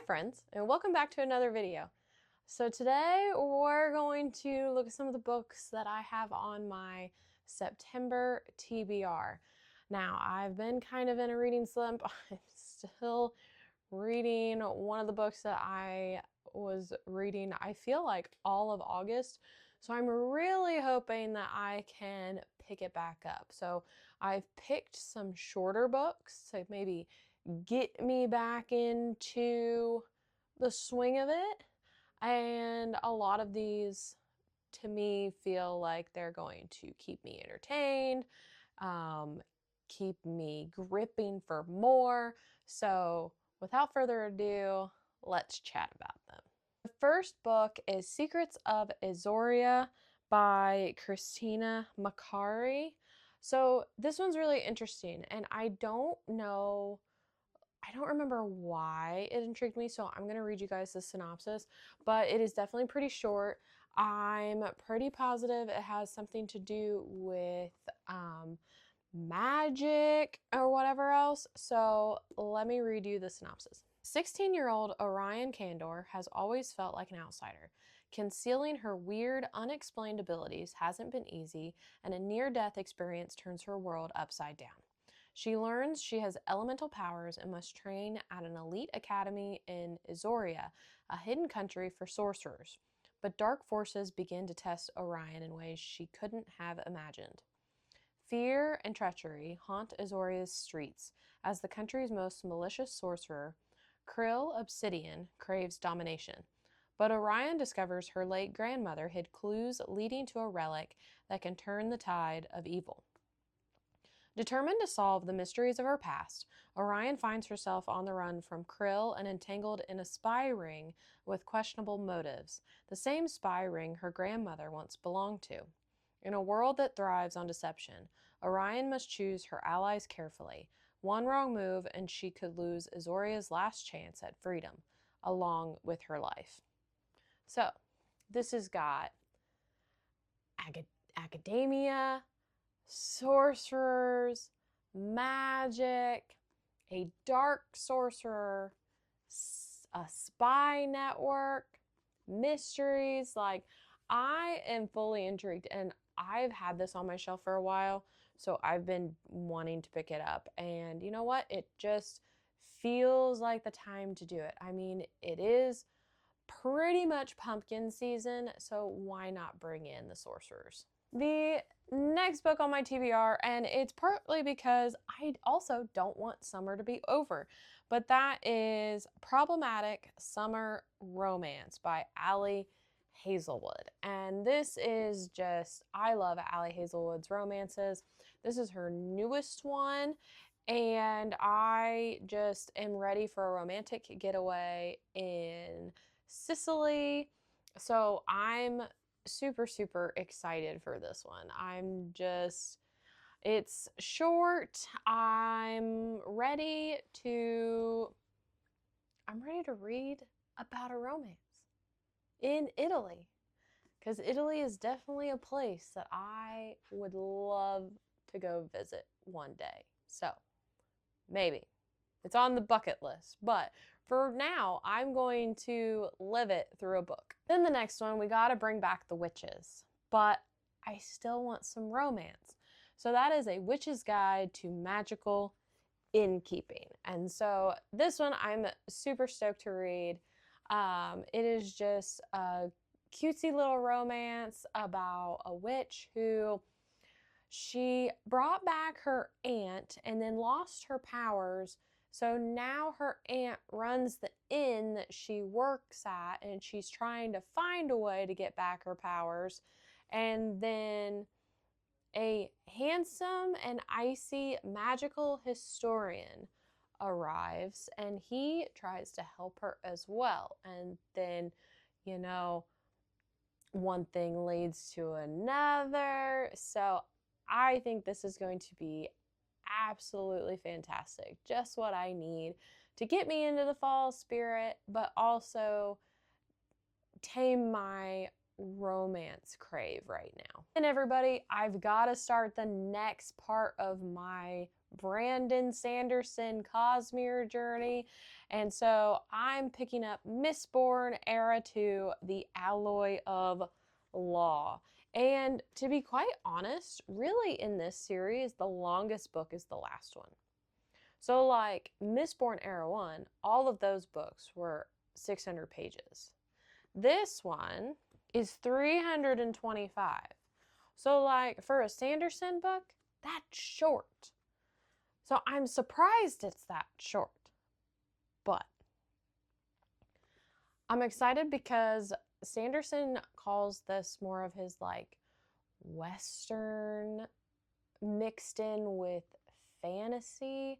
friends, and welcome back to another video. So today we're going to look at some of the books that I have on my September TBR. Now, I've been kind of in a reading slump. I'm still reading one of the books that I was reading, I feel like all of August. So I'm really hoping that I can pick it back up. So I've picked some shorter books to maybe get me back into the swing of it. And a lot of these, to me, feel like they're going to keep me entertained, keep me gripping for more. So without further ado, let's chat about them. The first book is Secrets of Azoria by Christina Macari. So this one's really interesting, and I don't remember why it intrigued me, so I'm going to read you guys the synopsis, but it is definitely pretty short. I'm pretty positive it has something to do with magic or whatever else, so let me read you the synopsis. 16-year-old Orion Candor has always felt like an outsider. Concealing her weird, unexplained abilities hasn't been easy, and a near-death experience turns her world upside down. She learns she has elemental powers and must train at an elite academy in Azoria, a hidden country for sorcerers. But dark forces begin to test Orion in ways she couldn't have imagined. Fear and treachery haunt Azoria's streets as the country's most malicious sorcerer, Krill Obsidian, craves domination. But Orion discovers her late grandmother hid clues leading to a relic that can turn the tide of evil. Determined to solve the mysteries of her past, Orion finds herself on the run from Krill and entangled in a spy ring with questionable motives, the same spy ring her grandmother once belonged to. In a world that thrives on deception, Orion must choose her allies carefully. One wrong move and she could lose Azoria's last chance at freedom, along with her life. So, this has got academia, sorcerers, magic, a dark sorcerer, a spy network, mysteries. Like, I am fully intrigued, and I've had this on my shelf for a while, so I've been wanting to pick it up. And you know what? It just feels like the time to do it. I mean, it is pretty much pumpkin season, so why not bring in the sorcerers? The next book on my TBR, and it's partly because I also don't want summer to be over, but that is Problematic Summer Romance by Allie Hazelwood. And this is just, I love Allie Hazelwood's romances. This is her newest one, and I just am ready for a romantic getaway in Sicily. So I'm super excited for this one. It's short. I'm ready to read about a romance in Italy, because Italy is definitely a place that I would love to go visit one day. So maybe it's on the bucket list, but for now, I'm going to live it through a book. Then the next one, we gotta bring back The Witches, but I still want some romance. So that is A Witch's Guide to Magical Innkeeping. And so this one I'm super stoked to read. It is just a cutesy little romance about a witch who she brought back her aunt and then lost her powers. So now her aunt runs the inn that she works at, and she's trying to find a way to get back her powers. And then a handsome and icy magical historian arrives, and he tries to help her as well. And then, you know, one thing leads to another. So I think this is going to be absolutely fantastic. Just what I need to get me into the fall spirit, but also tame my romance crave right now. And everybody, I've got to start the next part of my Brandon Sanderson Cosmere journey, And so I'm picking up Mistborn Era 2, The Alloy of Law. And to be quite honest, really in this series, the longest book is the last one. So like Mistborn Era 1, all of those books were 600 pages. This one is 325. So like for a Sanderson book, that's short. So I'm surprised it's that short. But I'm excited because Sanderson calls this more of his like Western mixed in with fantasy.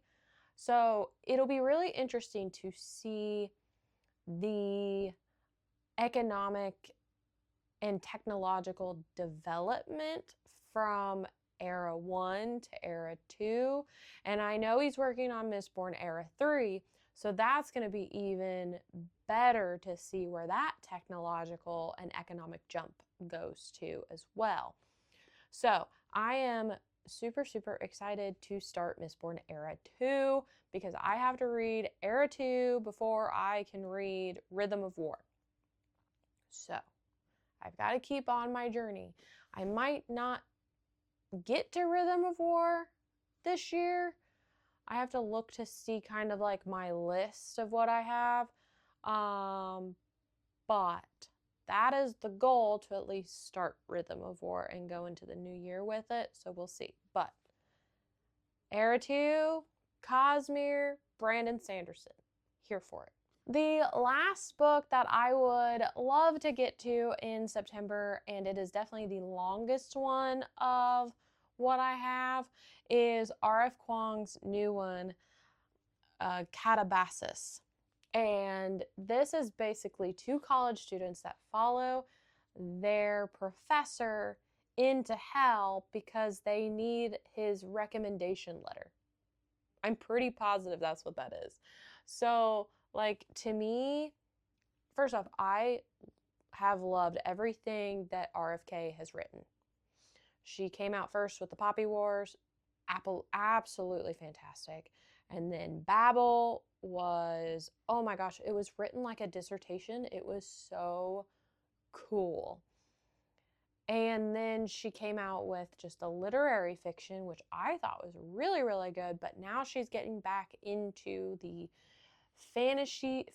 So it'll be really interesting to see the economic and technological development from Era 1 to Era 2. And I know he's working on Mistborn Era 3, so that's going to be even better to see where that technological and economic jump goes to as well. So I am super, super excited to start Mistborn Era 2 because I have to read Era 2 before I can read Rhythm of War. So I've got to keep on my journey. I might not get to Rhythm of War this year. I have to look to see kind of like my list of what I have. But that is the goal, to at least start Rhythm of War and go into the new year with it. So we'll see. But Era 2, Cosmere, Brandon Sanderson. Here for it. The last book that I would love to get to in September, and it is definitely the longest one of what I have, is R.F. Kuang's new one, Catabasis. And this is basically two college students that follow their professor into hell because they need his recommendation letter. I'm pretty positive that's what that is. So, like, to me, first off, I have loved everything that RFK has written. She came out first with the Poppy Wars, absolutely fantastic. And then Babel was, oh my gosh, it was written like a dissertation. It was so cool. And then she came out with just a literary fiction, which I thought was really, really good. But now she's getting back into the fantasy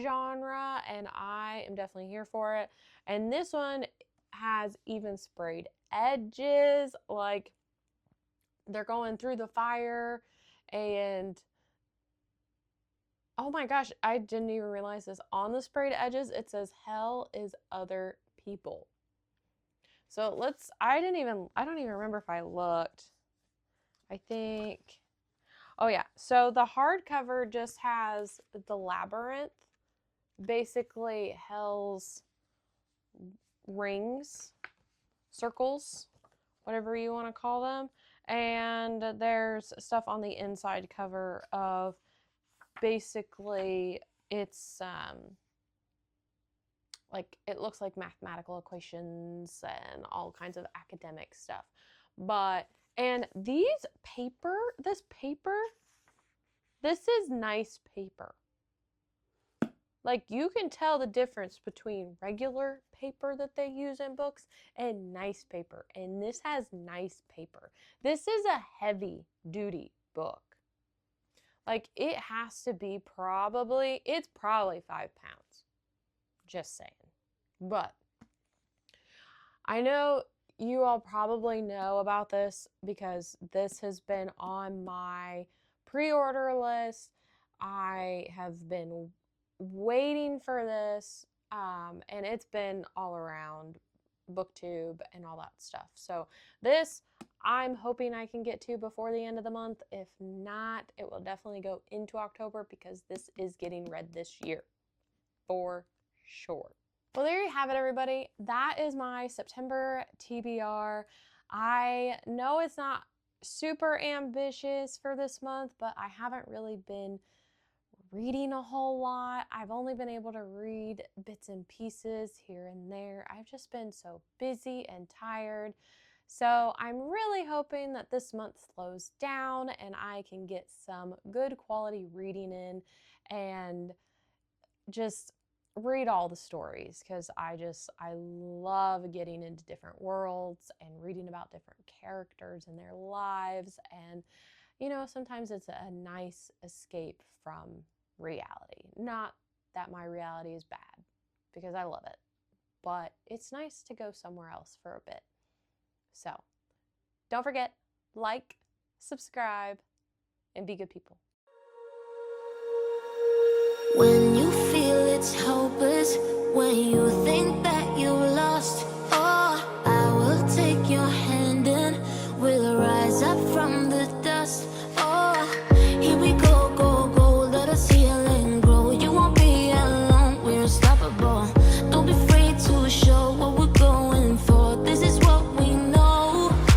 genre, and I am definitely here for it. And this one has even sprayed edges, like they're going through the fire. And oh my gosh, I didn't even realize this. On the sprayed edges, it says hell is other people. So I don't even remember if I looked. I think, oh yeah. So the hardcover just has the labyrinth, basically hell's rings, circles, whatever you want to call them. And there's stuff on the inside cover of basically it's like it looks like mathematical equations and all kinds of academic stuff. And this is nice paper. Like, you can tell the difference between regular paper that they use in books and nice paper. And this has nice paper. This is a heavy duty book. Like, it has to be it's probably 5 pounds. Just saying. But I know you all probably know about this because this has been on my pre-order list. I have been waiting for this, and it's been all around BookTube and all that stuff. So this, I'm hoping I can get to before the end of the month. If not, it will definitely go into October because this is getting read this year for sure. Well, there you have it, everybody. That is my September TBR. I know it's not super ambitious for this month, but I haven't really been reading a whole lot. I've only been able to read bits and pieces here and there. I've just been so busy and tired. So I'm really hoping that this month slows down and I can get some good quality reading in and just read all the stories, because I love getting into different worlds and reading about different characters and their lives. And sometimes it's a nice escape from reality. Not that my reality is bad, because I love it, but it's nice to go somewhere else for a bit. So don't forget, like, subscribe, and be good people. When you feel it's hopeless, when you think that